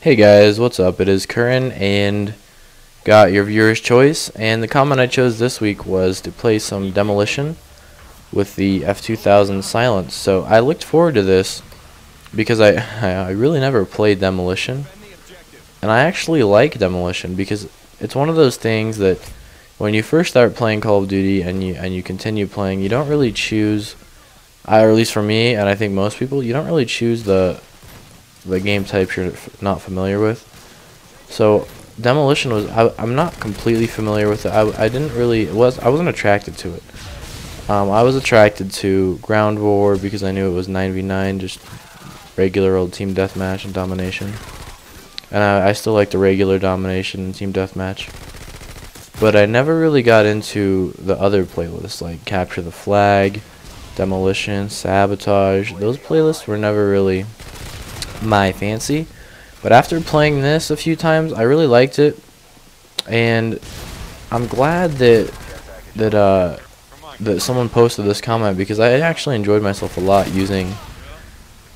Hey guys, what's up? It is Curran and got your viewer's choice, and the comment I chose this week was to play some Demolition with the F2000 silence. So I looked forward to this because I really never played Demolition, and I actually like Demolition because it's one of those things that when you first start playing Call of Duty and you continue playing, you don't really choose, or at least for me and I think most people, you don't really choose the game types you're not familiar with. So Demolition was, I'm not completely familiar with it. I didn't really, I wasn't attracted to it. I was attracted to Ground War because I knew it was 9v9, just regular old team deathmatch and domination. And I still like the regular domination and team deathmatch. But I never really got into the other playlists like Capture the Flag, Demolition, Sabotage. Those playlists were never really my fancy, but after playing this a few times I really liked it, and I'm glad that someone posted this comment because I actually enjoyed myself a lot using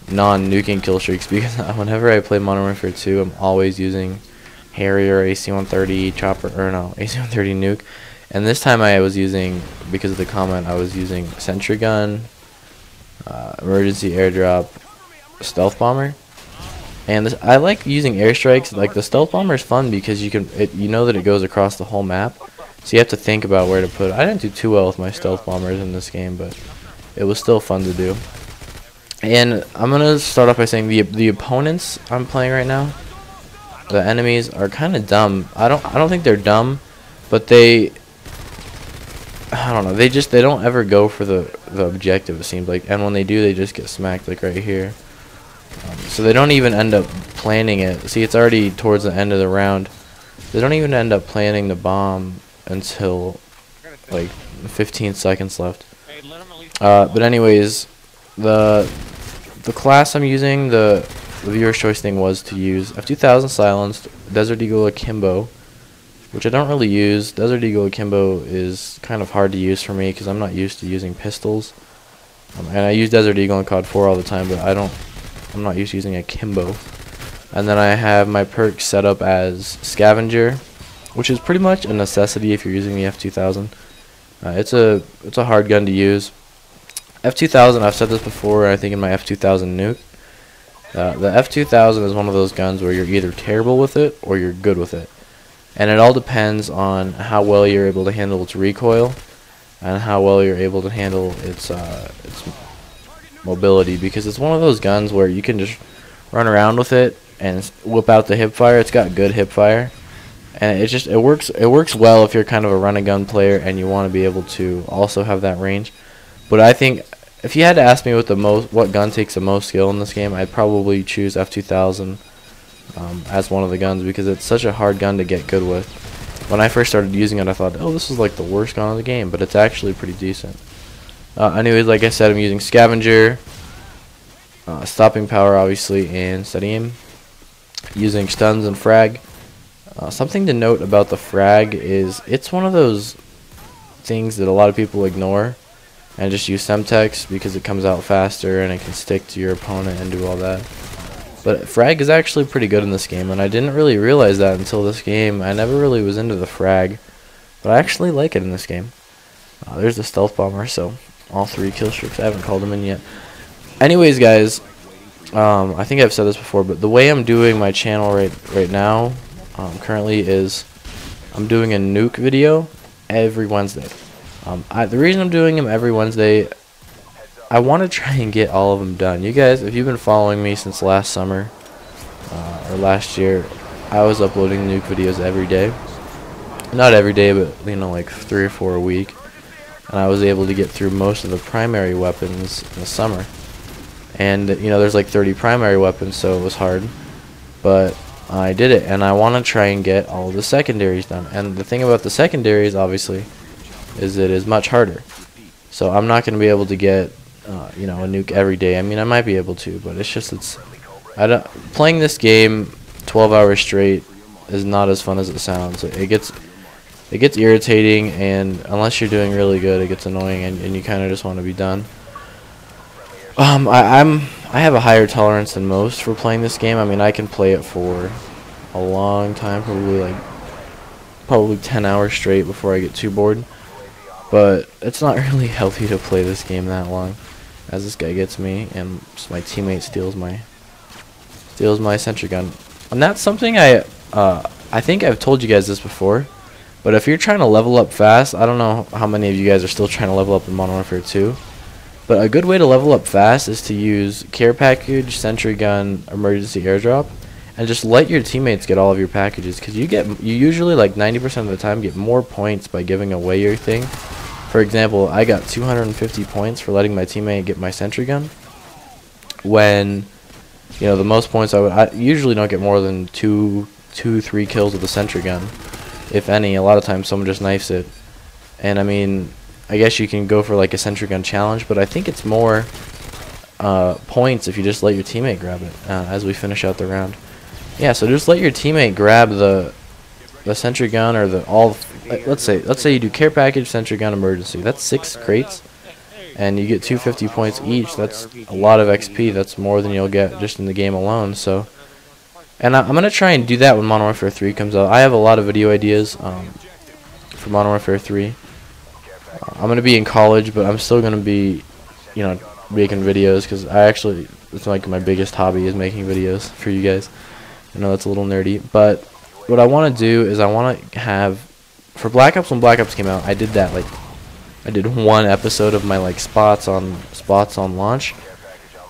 non-nuking kill streaks, because whenever I play Modern Warfare 2 I'm always using Harrier, AC-130, Chopper, or no, AC-130 nuke, and this time I was using, because of the comment, I was using Sentry Gun, Emergency Airdrop, Stealth Bomber. And I like using airstrikes. Like the stealth bomber is fun because you know that it goes across the whole map, so you have to think about where to put it. I didn't do too well with my stealth bombers in this game, but it was still fun to do. And I'm gonna start off by saying the opponents I'm playing right now, the enemies, are kind of dumb. I don't think they're dumb, but I don't know. They don't ever go for the objective, it seems like, and when they do, they just get smacked, like right here. So they don't even end up planning it. See, it's already towards the end of the round. They don't even end up planning the bomb until like 15 seconds left. But anyways, the class I'm using, the viewer's choice thing was to use F2000 silenced, Desert Eagle Akimbo, which I don't really use. Desert Eagle Akimbo is kind of hard to use for me because I'm not used to using pistols. And I use Desert Eagle in COD 4 all the time, but I'm not used to using Akimbo. And then I have my perk set up as Scavenger, which is pretty much a necessity if you're using the F2000. It's a hard gun to use. F2000, I've said this before, I think in my F2000 nuke. The F2000 is one of those guns where you're either terrible with it or you're good with it. And it all depends on how well you're able to handle its recoil and how well you're able to handle its mobility, because it's one of those guns where you can just run around with it and whip out the hip fire. It's got good hip fire, and it works well if you're kind of a run and gun player and you want to be able to also have that range. But I think if you had to ask me what gun takes the most skill in this game, I'd probably choose F2000 as one of the guns, because it's such a hard gun to get good with. When I first started using it, I thought, oh, this is like the worst gun in the game, but it's actually pretty decent. Anyways, like I said, I'm using Scavenger, Stopping Power, obviously, and Steady Aim. Using Stuns and Frag. Something to note about the Frag is it's one of those things that a lot of people ignore and just use Semtex because it comes out faster and it can stick to your opponent and do all that. But Frag is actually pretty good in this game, and I didn't really realize that until this game. I never really was into the Frag, but I actually like it in this game. There's the Stealth Bomber, so all 3 kill streaks. I haven't called them in yet. Anyways, guys, I think I've said this before, but the way I'm doing my channel right now, currently, is I'm doing a nuke video every Wednesday. The reason I'm doing them every Wednesday, I want to try and get all of them done. You guys, if you've been following me since last summer or last year, I was uploading nuke videos every day. Not every day, but like 3 or 4 a week. And I was able to get through most of the primary weapons in the summer. And there's like 30 primary weapons, so it was hard, but I did it, and I want to try and get all the secondaries done. And the thing about the secondaries, obviously, is it is much harder. So I'm not going to be able to get a nuke every day. I mean, I might be able to, but playing this game 12 hours straight is not as fun as it sounds. It gets irritating, and unless you're doing really good, it gets annoying, and you kind of just want to be done. I have a higher tolerance than most for playing this game. I mean, I can play it for a long time, probably 10 hours straight before I get too bored. But it's not really healthy to play this game that long, as this guy gets me and just my teammate steals my sentry gun. And that's something I think I've told you guys this before, but if you're trying to level up fast, I don't know how many of you guys are still trying to level up in Modern Warfare 2, but a good way to level up fast is to use care package, sentry gun, emergency airdrop, and just let your teammates get all of your packages, because you usually, like 90% of the time, get more points by giving away your thing. For example, I got 250 points for letting my teammate get my sentry gun, when, you know, the most points I usually don't get more than 3 kills with the sentry gun, if any. A lot of times someone just knifes it. And I mean, I guess you can go for like a sentry gun challenge, but I think it's more points if you just let your teammate grab it as we finish out the round. Yeah, so just let your teammate grab the sentry gun, or let's say you do care package, sentry gun, emergency. That's 6 crates, and you get 250 points each. That's a lot of XP. That's more than you'll get just in the game alone. So, and I'm gonna try and do that when Modern Warfare 3 comes out. I have a lot of video ideas for Modern Warfare 3. I'm gonna be in college, but I'm still gonna be, you know, making videos, because it's like my biggest hobby is making videos for you guys. I know that's a little nerdy, but what I want to do is I want to have, for Black Ops, when Black Ops came out, I did one episode of my like spots on launch,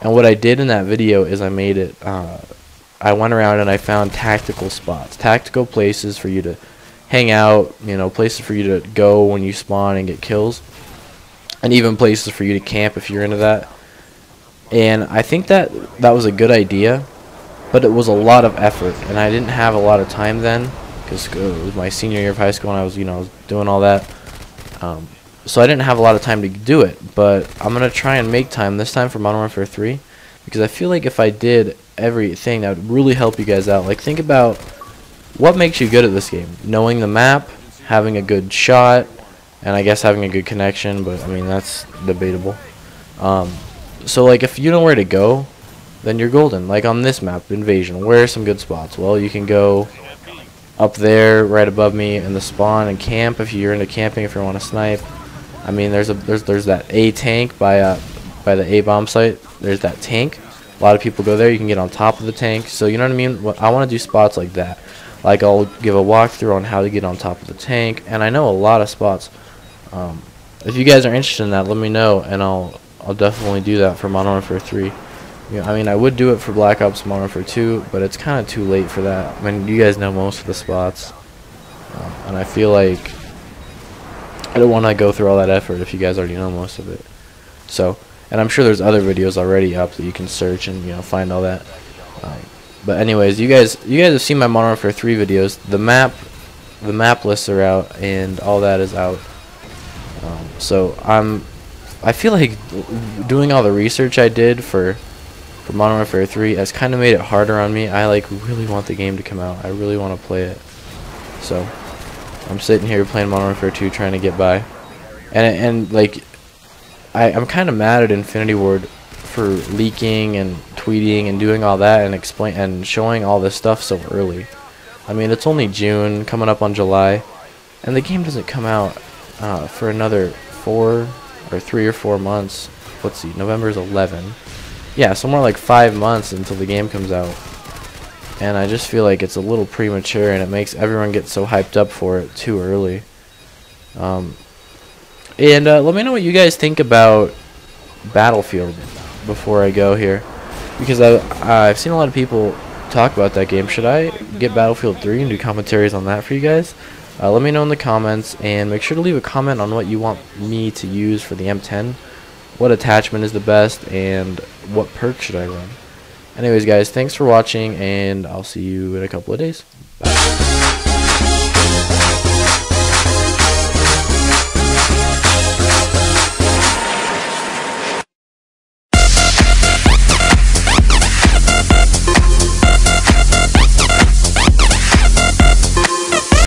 and what I did in that video is I made it. I went around and I found tactical spots, tactical places for you to hang out, you know, places for you to go when you spawn and get kills, and even places for you to camp if you're into that. And I think that was a good idea, but it was a lot of effort, and I didn't have a lot of time then, because it was my senior year of high school and I was, you know, doing all that. So I didn't have a lot of time to do it, but I'm gonna try and make time this time for Modern Warfare 3, because I feel like if I did everything, that would really help you guys out. Like, think about what makes you good at this game: knowing the map, having a good shot, and I guess having a good connection, but I mean, that's debatable. So like, if you know where to go, then you're golden. Like on this map, Invasion, where are some good spots? Well, you can go up there right above me in the spawn and camp if you're into camping, if you want to snipe. I mean, there's that A tank by the A bomb site. There's that tank. A lot of people go there. You can get on top of the tank. So you know what I mean? I want to do spots like that. Like, I'll give a walkthrough on how to get on top of the tank, and I know a lot of spots. If you guys are interested in that, let me know, and I'll definitely do that for Modern Warfare 3. You know, I mean, I would do it for Black Ops Modern Warfare 2, but it's kind of too late for that. I mean, you guys know most of the spots, and I feel like I don't want to go through all that effort if you guys already know most of it. So, and I'm sure there's other videos already up that you can search and, you know, find all that. But anyways, you guys have seen my Modern Warfare 3 videos. The map lists are out, and all that is out. So I feel like doing all the research I did for Modern Warfare 3 has kind of made it harder on me. I like really want the game to come out. I really want to play it. So I'm sitting here playing Modern Warfare 2, trying to get by, and like I'm kind of mad at Infinity Ward for leaking and tweeting and doing all that and showing all this stuff so early. I mean, it's only June, coming up on July, and the game doesn't come out for another 3 or 4 months. Let's see, November is 11. Yeah, somewhere like 5 months until the game comes out. And I just feel like it's a little premature, and it makes everyone get so hyped up for it too early. And let me know what you guys think about Battlefield before I go here, because I've seen a lot of people talk about that game. Should I get Battlefield 3 and do commentaries on that for you guys? Let me know in the comments, and make sure to leave a comment on what you want me to use for the M10. What attachment is the best, and what perk should I run? Anyways, guys, thanks for watching, and I'll see you in a couple of days.